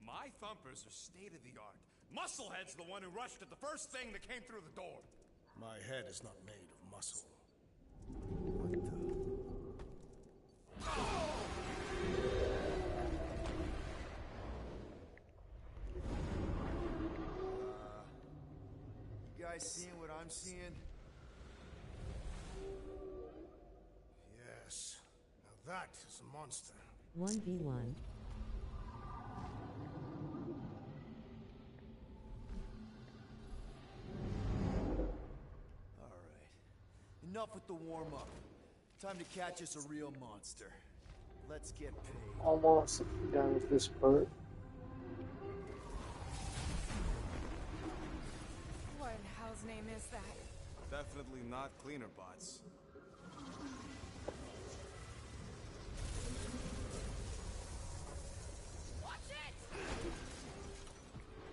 My thumpers are state-of-the-art. Musclehead's the one who rushed at the first thing that came through the door. My head is not made of muscle. You guys seeing what I'm seeing? Yes. Now that is a monster. 1v1. Alright. Enough with the warm-up. Time to catch us a real monster. Let's get paid. Almost done with this part. What in hell's name is that? Definitely not cleaner bots. Watch it!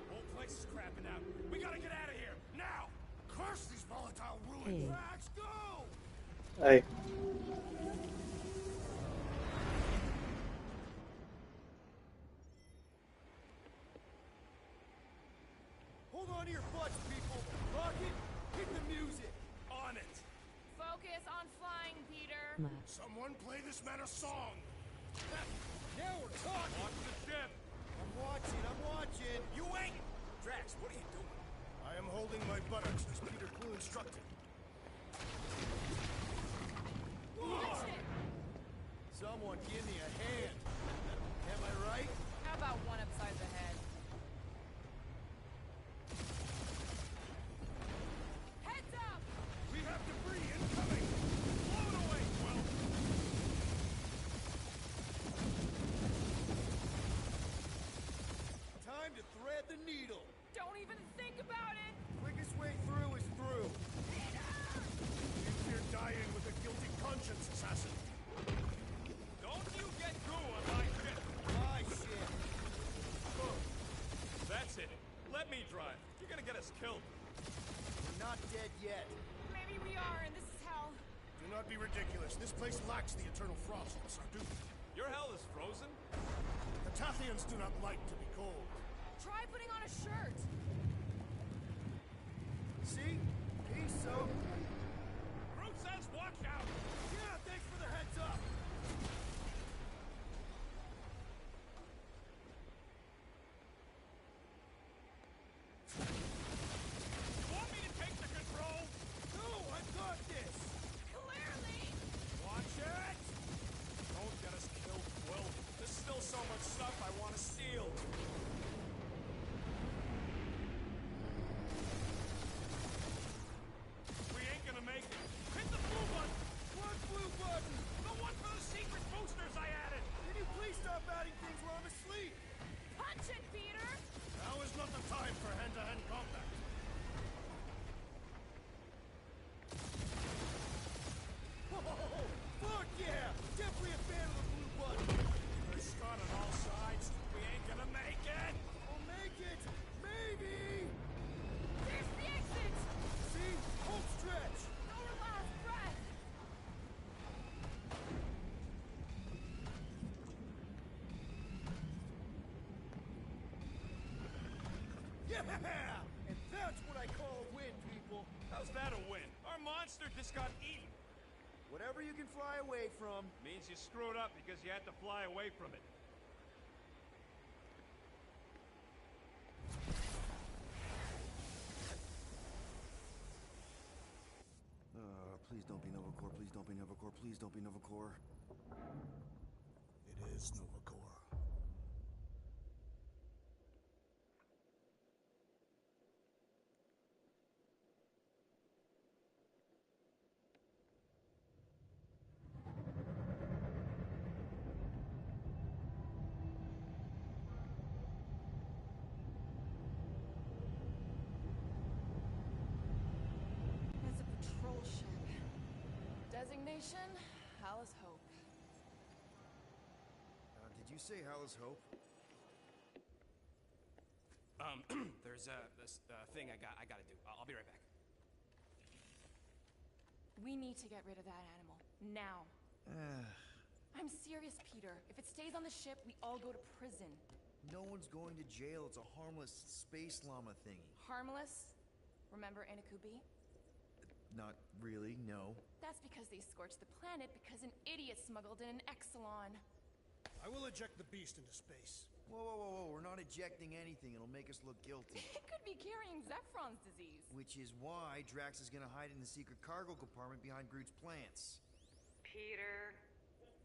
Whole place is crapping out. We gotta get out of here, now! Curse these volatile ruins! Hey. Drax, go! Hey. Hold on to your butts, people! Rocket, hit the music! On it! Focus on flying, Peter. Someone play this man a song! Now we're talking! Watch the ship! I'm watching! You ain't! Drax, what are you doing? I am holding my buttocks as Peter Quill instructed. Watch it! Someone give me a hand. Am I right? How about one upside the head? Heads up! We have debris incoming! Blow it away, Quill! Time to thread the needle. Don't even think about it! Quickest way through is through. You fear dying with a guilty conscience, assassin. Don't you get through on my ship! My shit. That's it. Let me drive. You're gonna get us killed. We're not dead yet. Maybe we are, and this is hell. Do not be ridiculous. This place lacks the eternal frost of Sarduth. Your hell is frozen? The Tathians do not like to be cold. Try putting on a shirt. See? He's so... Groot says watch out! Yeah, thanks for the heads up. You want me to take the control? No, I got this. Clearly! Watch it! Don't get us killed, Quill. There's still so much stuff I want to steal. We ain't gonna make it. Hit the blue button! What blue button? The one for the secret boosters I added! Can you please stop adding things while I'm asleep? Punch it, Peter! Now is not the time for hand-to-hand combat. Oh, fuck yeah! Definitely a fan of the blue button. We're shot on all sides. We ain't gonna make it! We'll make it! Maybe! There's the exit! See? Home stretch! Our last breath! Yeah! And that's what I call a win, people. How's that a win? Our monster just got eaten. Whatever you can fly away from. Means you screwed up because you had to fly away from it. Please don't be Novacore, please don't be Novacore, please don't be Novacore. It is Novacore. It's a patrol ship. Designation, Alice Hope. you say Hallis Hope? There's this thing I gotta do. I'll be right back. We need to get rid of that animal. Now. I'm serious, Peter. If it stays on the ship, we all go to prison. No one's going to jail. It's a harmless space llama thingy. Harmless? Remember Inakubi? Not really, no. That's because they scorched the planet because an idiot smuggled in an Exelon. I will eject the beast into space. Whoa. We're not ejecting anything. It'll make us look guilty. It could be carrying Zephron's disease. Which is why Drax is gonna hide in the secret cargo compartment behind Groot's plants. Peter,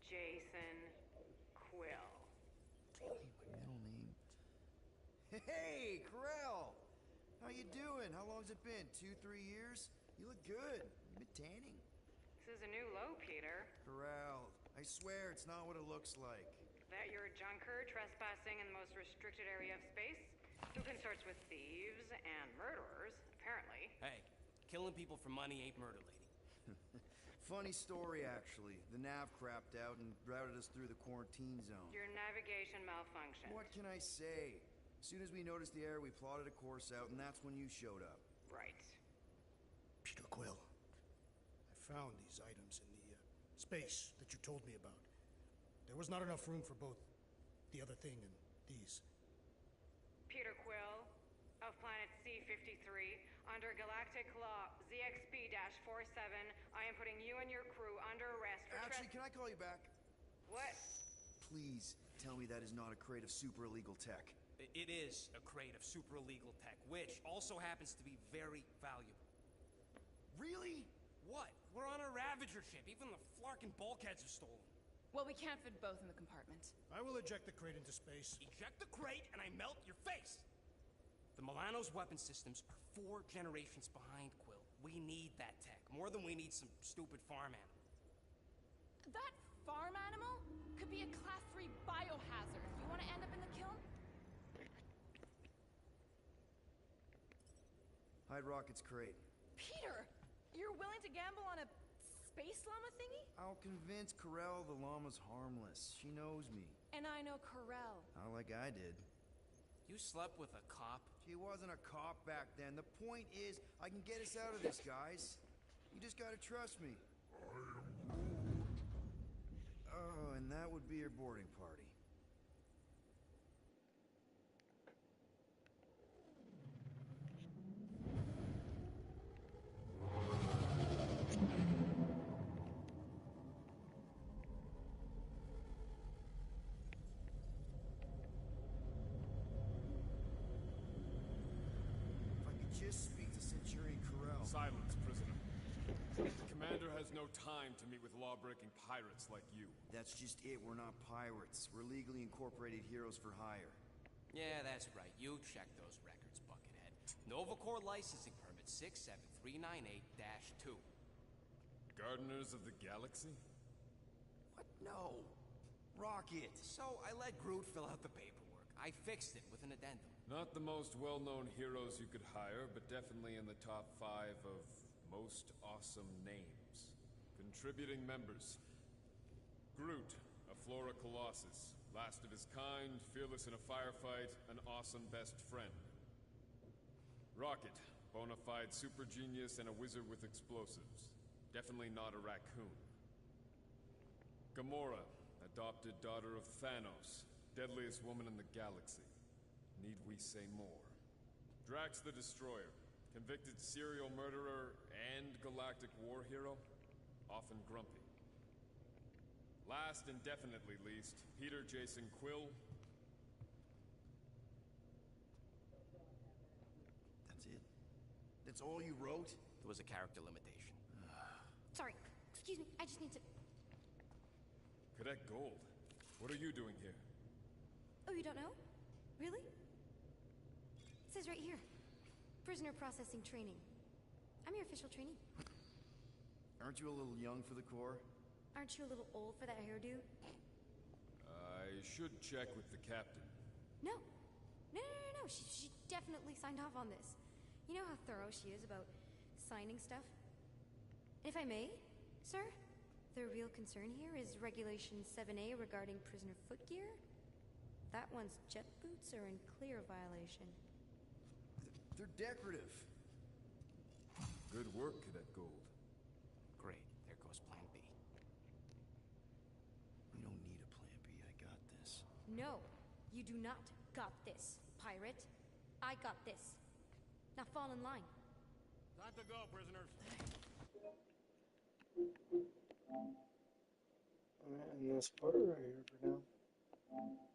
Jason, Quill. My middle name. Hey, Corell! How you doing? How long's it been? 2-3 years? You look good. You've been tanning. This is a new low, Peter. Corell, I swear it's not what it looks like. That you're a junker trespassing in the most restricted area of space? Who consorts with thieves and murderers, apparently. Hey, killing people for money ain't murder, lady. Funny story, actually. The nav crapped out and routed us through the quarantine zone. Your navigation malfunctioned. What can I say? As soon as we noticed the error, we plotted a course out, and that's when you showed up. Right. Peter Quill, I found these items in the space that you told me about. There was not enough room for both the other thing and these. Peter Quill, of planet C-53, under Galactic Law ZXP-47, I am putting you and your crew under arrest for Actually, can I call you back? What? Please tell me that is not a crate of super illegal tech. It is a crate of super illegal tech, which also happens to be very valuable. Really? What? We're on a Ravager ship. Even the flarkin' bulkheads are stolen. Well, we can't fit both in the compartment. I will eject the crate into space. Eject the crate and I melt your face! The Milano's weapon systems are 4 generations behind, Quill. We need that tech, more than we need some stupid farm animal. That farm animal could be a Class 3 biohazard. You want to end up in the kiln? Hide Rocket's crate. Peter! You're willing to gamble on a space llama thingy? I'll convince Corell the llama's harmless. She knows me. And I know Corell. Not like I did. You slept with a cop? She wasn't a cop back then. The point is, I can get us out of this, guys. You just gotta trust me. Oh, and that would be your boarding party. Just speak to Centurion Corell. Silence, prisoner. The commander has no time to meet with law-breaking pirates like you. That's just it. We're not pirates. We're legally incorporated heroes for hire. Yeah, that's right. You checked those records, Buckethead. Novacore licensing permit 67398-2. Gardeners of the Galaxy? What? No. Rocket! So I let Groot fill out the paperwork. I fixed it with an addendum. Not the most well-known heroes you could hire, but definitely in the top 5 of most awesome names. Contributing members. Groot, a Flora Colossus. Last of his kind, fearless in a firefight, an awesome best friend. Rocket, bona fide super genius and a wizard with explosives. Definitely not a raccoon. Gamora, adopted daughter of Thanos, deadliest woman in the galaxy. Need we say more? Drax the Destroyer, convicted serial murderer and galactic war hero, often grumpy. Last and definitely least, Peter Jason Quill. That's it? That's all you wrote? There was a character limitation. Sorry, excuse me, I just need to... Cadet Gold, what are you doing here? Oh, you don't know? Really? It says right here. Prisoner processing training. I'm your official trainee. Aren't you a little young for the Corps? Aren't you a little old for that hairdo? I should check with the captain. No. No. She definitely signed off on this. You know how thorough she is about signing stuff? If I may, sir, the real concern here is Regulation 7A regarding prisoner footgear. that one's jet boots are in clear violation. They're decorative. Good work, Cadet Gold. Great, there goes Plan B. You don't need a plan B, I got this. No, you do not got this, pirate. I got this. Now fall in line. Time to go, prisoners. I'm gonna end this part right here for now.